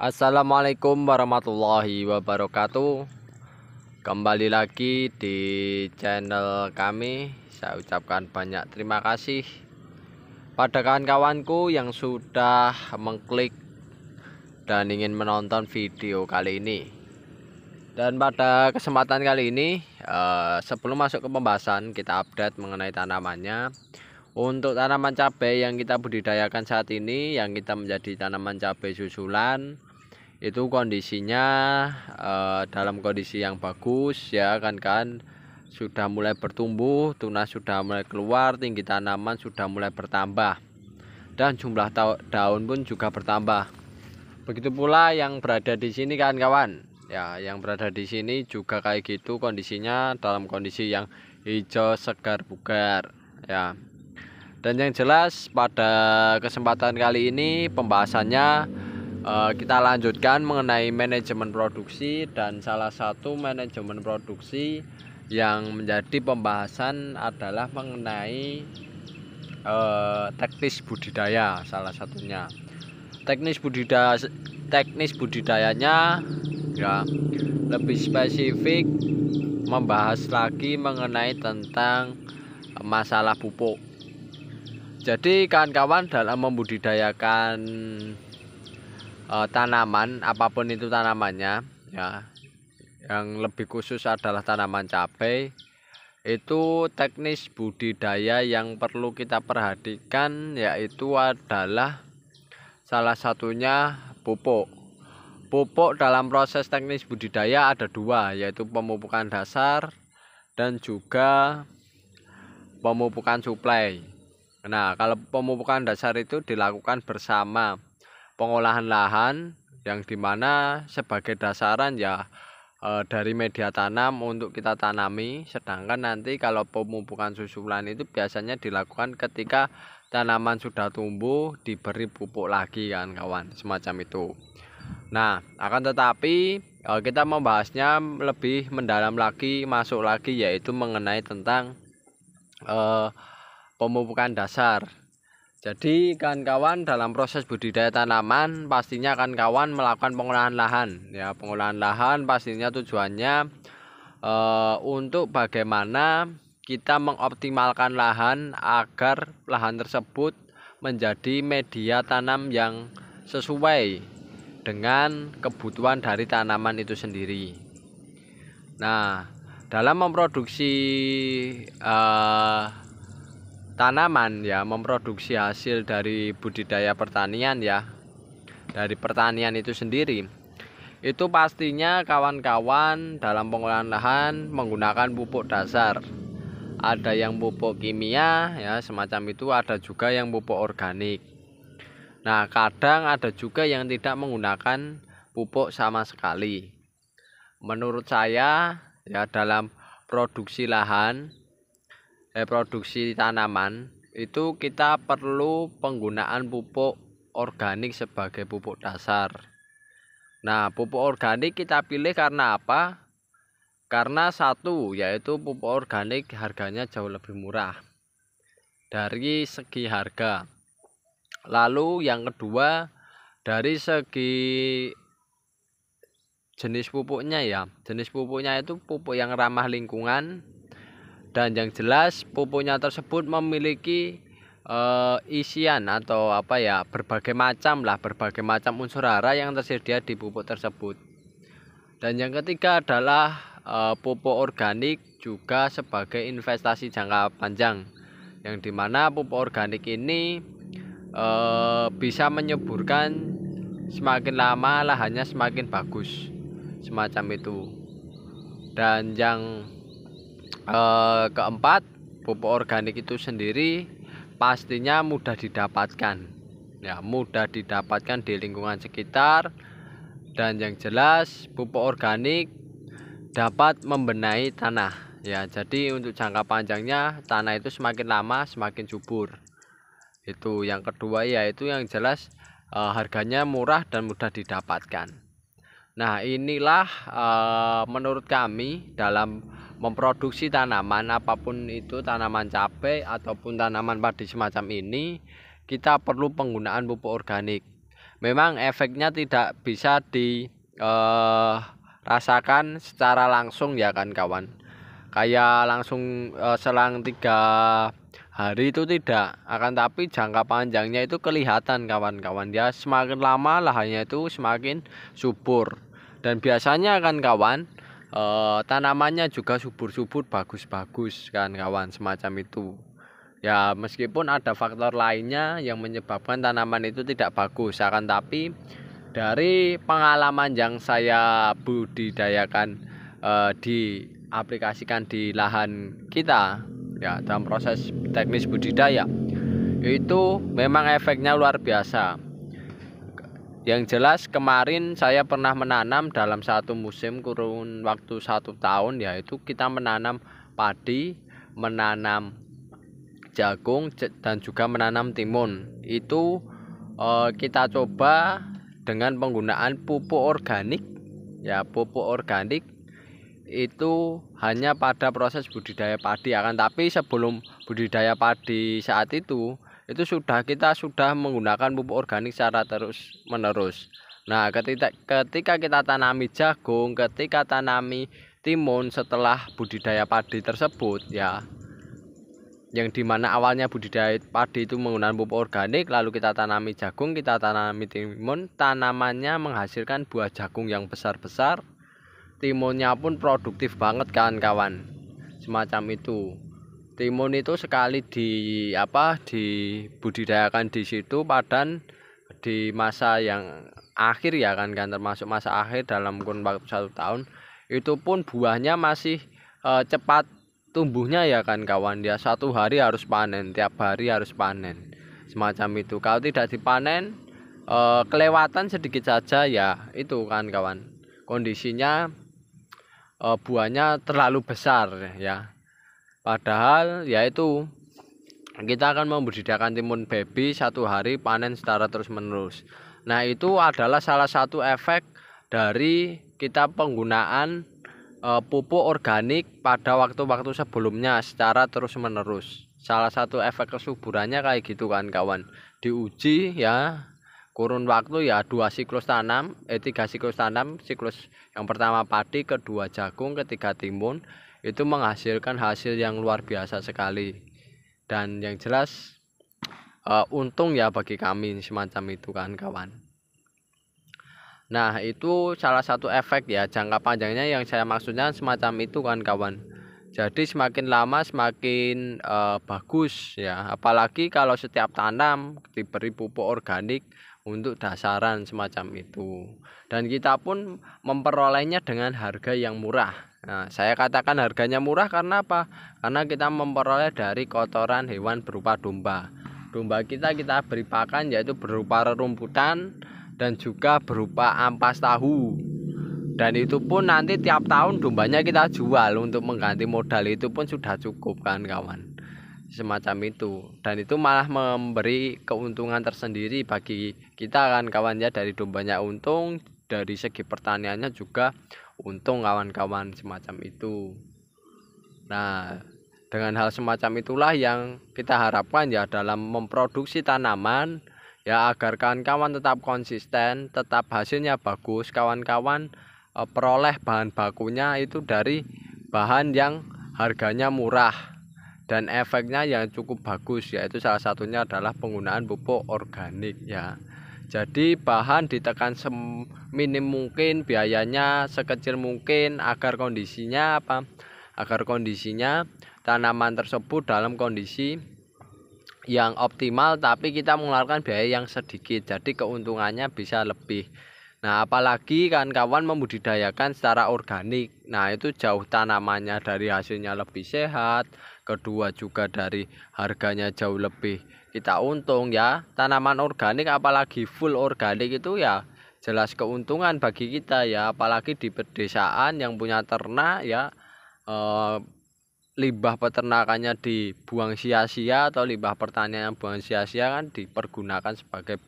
Assalamualaikum warahmatullahi wabarakatuh. Kembali lagi di channel kami. Saya ucapkan banyak terima kasih pada kawan-kawanku yang sudah mengklik dan ingin menonton video kali ini. Dan pada kesempatan kali ini, sebelum masuk ke pembahasan, kita update mengenai tanamannya. Untuk tanaman cabai yang kita budidayakan saat ini, yang kita menjadi tanaman cabai susulan, itu kondisinya dalam kondisi yang bagus ya kan sudah mulai bertumbuh, tunas sudah mulai keluar, tinggi tanaman sudah mulai bertambah, dan jumlah daun pun juga bertambah. Begitu pula yang berada di sini kawan-kawan ya, yang berada di sini juga kayak gitu kondisinya, dalam kondisi yang hijau segar bugar ya. Dan yang jelas pada kesempatan kali ini pembahasannya kita lanjutkan mengenai manajemen produksi, dan salah satu manajemen produksi yang menjadi pembahasan adalah mengenai teknis budidaya. Salah satunya teknis budidayanya ya lebih spesifik membahas lagi mengenai tentang masalah pupuk. Jadi kawan-kawan, dalam membudidayakan tanaman apapun itu tanamannya ya, yang lebih khusus adalah tanaman cabai, itu teknis budidaya yang perlu kita perhatikan yaitu adalah salah satunya pupuk. Pupuk dalam proses teknis budidaya ada dua, yaitu pemupukan dasar dan juga pemupukan suplai. Nah, kalau pemupukan dasar itu dilakukan bersama pengolahan lahan, yang dimana sebagai dasaran ya dari media tanam untuk kita tanami. Sedangkan nanti kalau pemupukan susulan itu biasanya dilakukan ketika tanaman sudah tumbuh, diberi pupuk lagi kan kawan, semacam itu. Nah, akan tetapi kita membahasnya lebih mendalam lagi, masuk lagi, yaitu mengenai tentang pemupukan dasar. Jadi kawan-kawan, dalam proses budidaya tanaman pastinya kawan-kawan melakukan pengolahan lahan ya. Pengolahan lahan pastinya tujuannya untuk bagaimana kita mengoptimalkan lahan agar lahan tersebut menjadi media tanam yang sesuai dengan kebutuhan dari tanaman itu sendiri. Nah, dalam memproduksi tanaman ya, memproduksi hasil dari budidaya pertanian ya, dari pertanian itu sendiri, itu pastinya kawan-kawan dalam pengolahan lahan menggunakan pupuk dasar. Ada yang pupuk kimia ya semacam itu, ada juga yang pupuk organik. Nah, kadang ada juga yang tidak menggunakan pupuk sama sekali. Menurut saya ya, dalam produksi lahan, produksi tanaman itu kita perlu penggunaan pupuk organik sebagai pupuk dasar. Nah, pupuk organik kita pilih karena apa? Karena satu, yaitu pupuk organik harganya jauh lebih murah dari segi harga. Lalu yang kedua, dari segi jenis pupuknya ya, jenis pupuknya itu pupuk yang ramah lingkungan. Dan yang jelas pupuknya tersebut memiliki isian atau apa ya, berbagai macam unsur hara yang tersedia di pupuk tersebut. Dan yang ketiga adalah pupuk organik juga sebagai investasi jangka panjang, yang dimana pupuk organik ini bisa menyuburkan semakin lama lahannya semakin bagus, semacam itu. Dan yang keempat, pupuk organik itu sendiri pastinya mudah didapatkan ya, mudah didapatkan di lingkungan sekitar. Dan yang jelas pupuk organik dapat membenahi tanah ya, jadi untuk jangka panjangnya tanah itu semakin lama semakin subur. Itu yang kedua, yaitu yang jelas harganya murah dan mudah didapatkan. Nah, inilah menurut kami dalam memproduksi tanaman apapun itu, tanaman cabai ataupun tanaman padi semacam ini, kita perlu penggunaan pupuk organik. memang efeknya tidak bisa dirasakan secara langsung ya kan kawan. Kayak langsung selang 3 hari itu tidak, akan tapi jangka panjangnya itu kelihatan kawan-kawan ya. Semakin lama lahannya itu semakin subur, dan biasanya kan kawan tanamannya juga subur-subur, bagus-bagus kan kawan, semacam itu ya. Meskipun ada faktor lainnya yang menyebabkan tanaman itu tidak bagus, akan tapi dari pengalaman yang saya budidayakan diaplikasikan di lahan kita ya, dalam proses teknis budidaya itu memang efeknya luar biasa. Yang jelas kemarin saya pernah menanam dalam satu musim kurun waktu 1 tahun, yaitu kita menanam padi, menanam jagung, dan juga menanam timun. Itu kita coba dengan penggunaan pupuk organik ya. Pupuk organik itu hanya pada proses budidaya padi, akan tapi sebelum budidaya padi saat itu kita sudah menggunakan pupuk organik secara terus menerus. Nah, ketika kita tanami jagung, ketika tanami timun setelah budidaya padi tersebut ya, yang dimana awalnya budidaya padi itu menggunakan pupuk organik, lalu kita tanami jagung, kita tanami timun, tanamannya menghasilkan buah jagung yang besar-besar, timunnya pun produktif banget kan kawan, semacam itu. Timun itu sekali dibudidayakan di situ padan di masa yang akhir ya kan, termasuk masa akhir dalam kurun waktu 1 tahun, itu pun buahnya masih cepat tumbuhnya ya kan kawan ya. 1 hari harus panen, tiap hari harus panen, semacam itu. Kalau tidak dipanen kelewatan sedikit saja ya, itu kan kawan, kondisinya buahnya terlalu besar ya. Padahal yaitu kita akan membudidayakan timun baby 1 hari panen secara terus menerus. Nah, itu adalah salah satu efek dari kita penggunaan pupuk organik pada waktu-waktu sebelumnya secara terus menerus. Salah satu efek kesuburannya kayak gitu kan kawan. Diuji ya kurun waktu ya 3 siklus tanam. Siklus yang pertama padi, kedua jagung, ketiga timun, itu menghasilkan hasil yang luar biasa sekali. Dan yang jelas untung ya bagi kami semacam itu kan kawan. Nah, itu salah satu efek ya jangka panjangnya yang saya maksudnya semacam itu kan kawan. Jadi semakin lama semakin bagus ya, apalagi kalau setiap tanam diberi pupuk organik untuk dasaran semacam itu. Dan kita pun memperolehnya dengan harga yang murah. Nah, saya katakan harganya murah karena apa? Karena kita memperoleh dari kotoran hewan berupa domba. Domba kita beri pakan yaitu berupa rerumputan dan juga berupa ampas tahu. Dan itu pun nanti tiap tahun dombanya kita jual untuk mengganti modal, itu pun sudah cukup kan kawan, semacam itu. Dan itu malah memberi keuntungan tersendiri bagi kita kan kawan ya. Dari dombanya untung, dari segi pertaniannya juga untung kawan-kawan, semacam itu. Nah, dengan hal semacam itulah yang kita harapkan ya dalam memproduksi tanaman ya, agar kawan-kawan tetap konsisten, tetap hasilnya bagus. Kawan-kawan peroleh bahan bakunya itu dari bahan yang harganya murah dan efeknya yang cukup bagus, yaitu salah satunya adalah penggunaan pupuk organik ya. Jadi bahan ditekan seminim mungkin, biayanya sekecil mungkin, agar kondisinya tanaman tersebut dalam kondisi yang optimal, tapi kita mengeluarkan biaya yang sedikit, jadi keuntungannya bisa lebih. Nah, apalagi kan kawan membudidayakan secara organik, nah itu jauh tanamannya dari hasilnya lebih sehat, kedua juga dari harganya jauh lebih kita untung ya. Tanaman organik apalagi full organik itu ya jelas keuntungan bagi kita ya, apalagi di pedesaan yang punya ternak ya. Limbah peternakannya dibuang sia-sia atau limbah pertanian yang buang sia-sia kan dipergunakan sebagai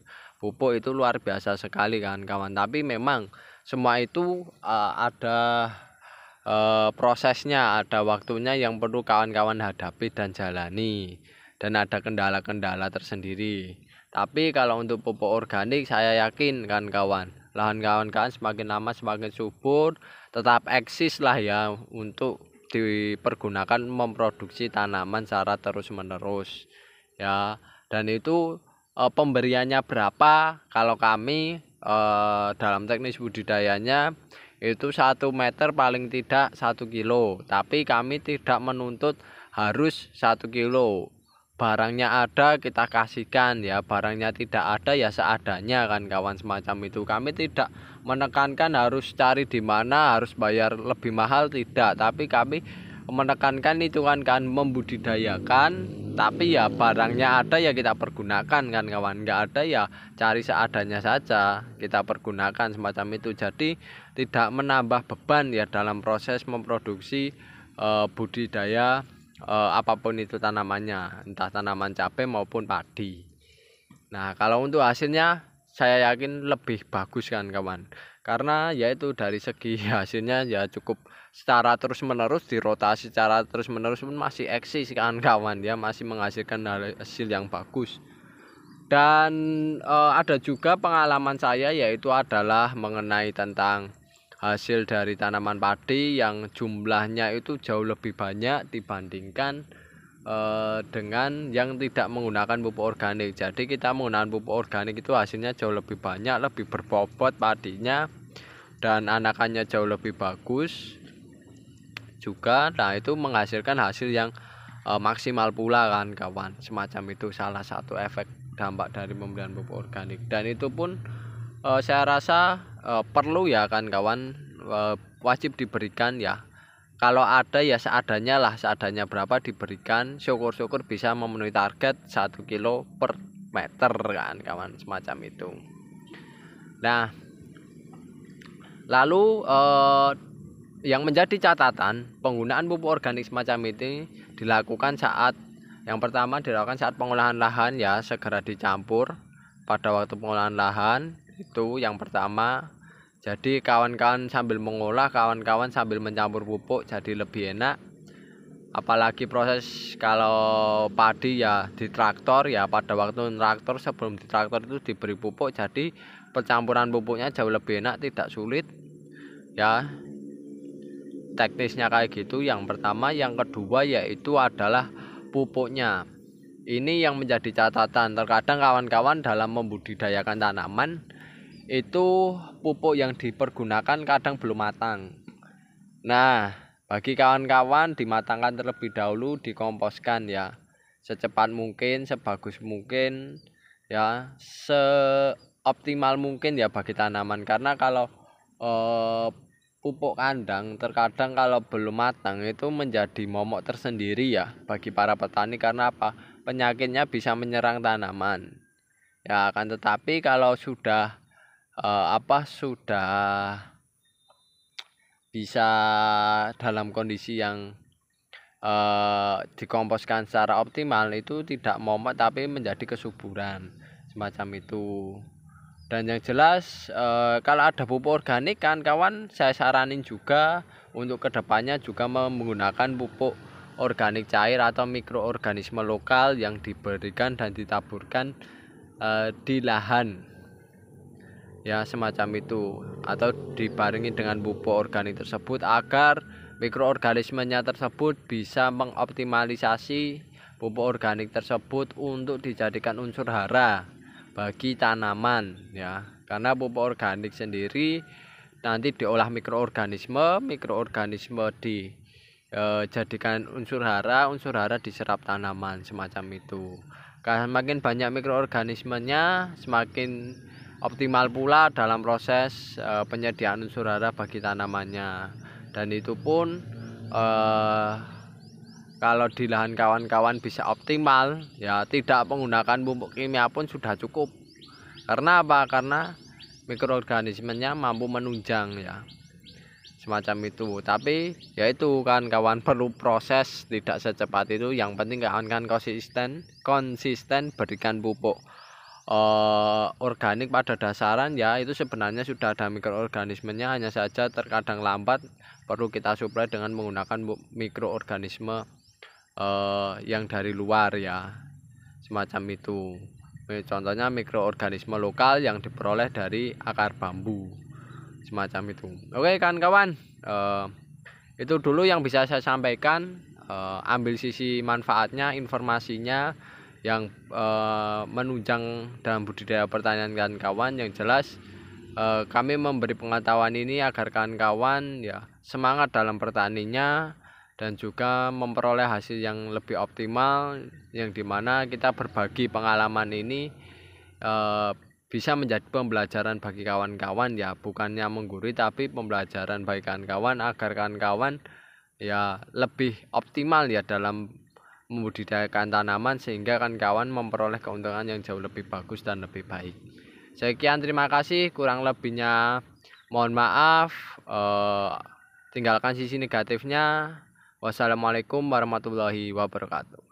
pupuk, itu luar biasa sekali kan kawan. Tapi memang semua itu ada prosesnya, ada waktunya yang perlu kawan-kawan hadapi dan jalani, dan ada kendala-kendala tersendiri. Tapi kalau untuk pupuk organik saya yakin kan kawan, lahan kawan-kawan semakin lama semakin subur, tetap eksis lah ya untuk dipergunakan memproduksi tanaman secara terus-menerus ya. Dan itu pemberiannya berapa? Kalau kami dalam teknis budidayanya itu 1 meter paling tidak 1 kilo, tapi kami tidak menuntut harus 1 kilo. Barangnya ada kita kasihkan ya, barangnya tidak ada ya seadanya kan kawan, semacam itu. Kami tidak menekankan harus cari di mana, harus bayar lebih mahal, tidak, tapi kami menekankan itu kan membudidayakan, tapi ya barangnya ada ya kita pergunakan kan kawan, nggak ada ya cari seadanya saja kita pergunakan, semacam itu. Jadi tidak menambah beban ya dalam proses memproduksi budidaya apapun itu tanamannya, entah tanaman cabai maupun padi. Nah, kalau untuk hasilnya saya yakin lebih bagus kan kawan, karena yaitu dari segi hasilnya ya cukup secara terus menerus, dirotasi secara terus menerus pun masih eksis kan kawan ya, masih menghasilkan hasil yang bagus. Dan ada juga pengalaman saya, yaitu adalah mengenai tentang hasil dari tanaman padi yang jumlahnya itu jauh lebih banyak dibandingkan dengan yang tidak menggunakan pupuk organik. Jadi kita menggunakan pupuk organik itu hasilnya jauh lebih banyak, lebih berbobot padinya, dan anakannya jauh lebih bagus juga. Nah, itu menghasilkan hasil yang maksimal pula kan kawan, semacam itu salah satu efek dampak dari pemberian pupuk organik. Dan itu pun saya rasa perlu ya kan kawan, wajib diberikan ya. Kalau ada ya seadanya lah, seadanya berapa diberikan, syukur-syukur bisa memenuhi target 1 kilo per meter kan kawan, semacam itu. Nah, lalu yang menjadi catatan, penggunaan pupuk organik semacam ini dilakukan saat yang pertama dilakukan saat pengolahan lahan ya, segera dicampur pada waktu pengolahan lahan itu yang pertama. Jadi kawan-kawan sambil mengolah, kawan-kawan sambil mencampur pupuk, jadi lebih enak. Apalagi proses kalau padi ya di traktor ya, pada waktu traktor sebelum di traktor itu diberi pupuk, jadi pencampuran pupuknya jauh lebih enak, tidak sulit ya. Teknisnya kayak gitu yang pertama. Yang kedua yaitu adalah pupuknya. Ini yang menjadi catatan, terkadang kawan-kawan dalam membudidayakan tanaman itu pupuk yang dipergunakan kadang belum matang. Nah, bagi kawan-kawan dimatangkan terlebih dahulu, dikomposkan ya secepat mungkin, sebagus mungkin ya, seoptimal mungkin ya bagi tanaman. Karena kalau pupuk kandang terkadang kalau belum matang itu menjadi momok tersendiri ya bagi para petani. Karena apa? Penyakitnya bisa menyerang tanaman ya. Akan tetapi kalau sudah sudah bisa dalam kondisi yang dikomposkan secara optimal, itu tidak momok tapi menjadi kesuburan, semacam itu. Dan yang jelas kalau ada pupuk organik kan kawan, saya saranin juga untuk kedepannya juga menggunakan pupuk organik cair atau mikroorganisme lokal yang diberikan dan ditaburkan di lahan ya, semacam itu, atau dibarengi dengan pupuk organik tersebut agar mikroorganismenya tersebut bisa mengoptimalisasi pupuk organik tersebut untuk dijadikan unsur hara bagi tanaman ya. Karena pupuk organik sendiri nanti diolah mikroorganisme dijadikan unsur hara diserap tanaman, semacam itu. Karena semakin banyak mikroorganismenya, semakin optimal pula dalam proses penyediaan unsur hara bagi tanamannya. Dan itu pun kalau di lahan kawan-kawan bisa optimal ya, tidak menggunakan pupuk kimia pun sudah cukup. Karena apa? Karena mikroorganismenya mampu menunjang ya, semacam itu. Tapi ya itu kan kawan, perlu proses, tidak secepat itu. Yang penting kawan kan konsisten berikan pupuk organik pada dasaran ya. Itu sebenarnya sudah ada mikroorganismenya, hanya saja terkadang lambat, perlu kita suplai dengan menggunakan mikroorganisme yang dari luar ya, semacam itu. Contohnya mikroorganisme lokal yang diperoleh dari akar bambu, semacam itu. Oke kawan-kawan, itu dulu yang bisa saya sampaikan. Ambil sisi manfaatnya, informasinya yang menunjang dalam budidaya pertanian kawan-kawan. Yang jelas kami memberi pengetahuan ini agar kawan-kawan ya semangat dalam pertaniannya dan juga memperoleh hasil yang lebih optimal, yang dimana kita berbagi pengalaman ini bisa menjadi pembelajaran bagi kawan-kawan ya, bukannya menggurui tapi pembelajaran bagi kawan-kawan agar kawan-kawan ya lebih optimal ya dalam membudidayakan tanaman, sehingga kawan-kawan memperoleh keuntungan yang jauh lebih bagus dan lebih baik. Sekian, terima kasih, kurang lebihnya mohon maaf. Tinggalkan sisi negatifnya. Wassalamualaikum warahmatullahi wabarakatuh.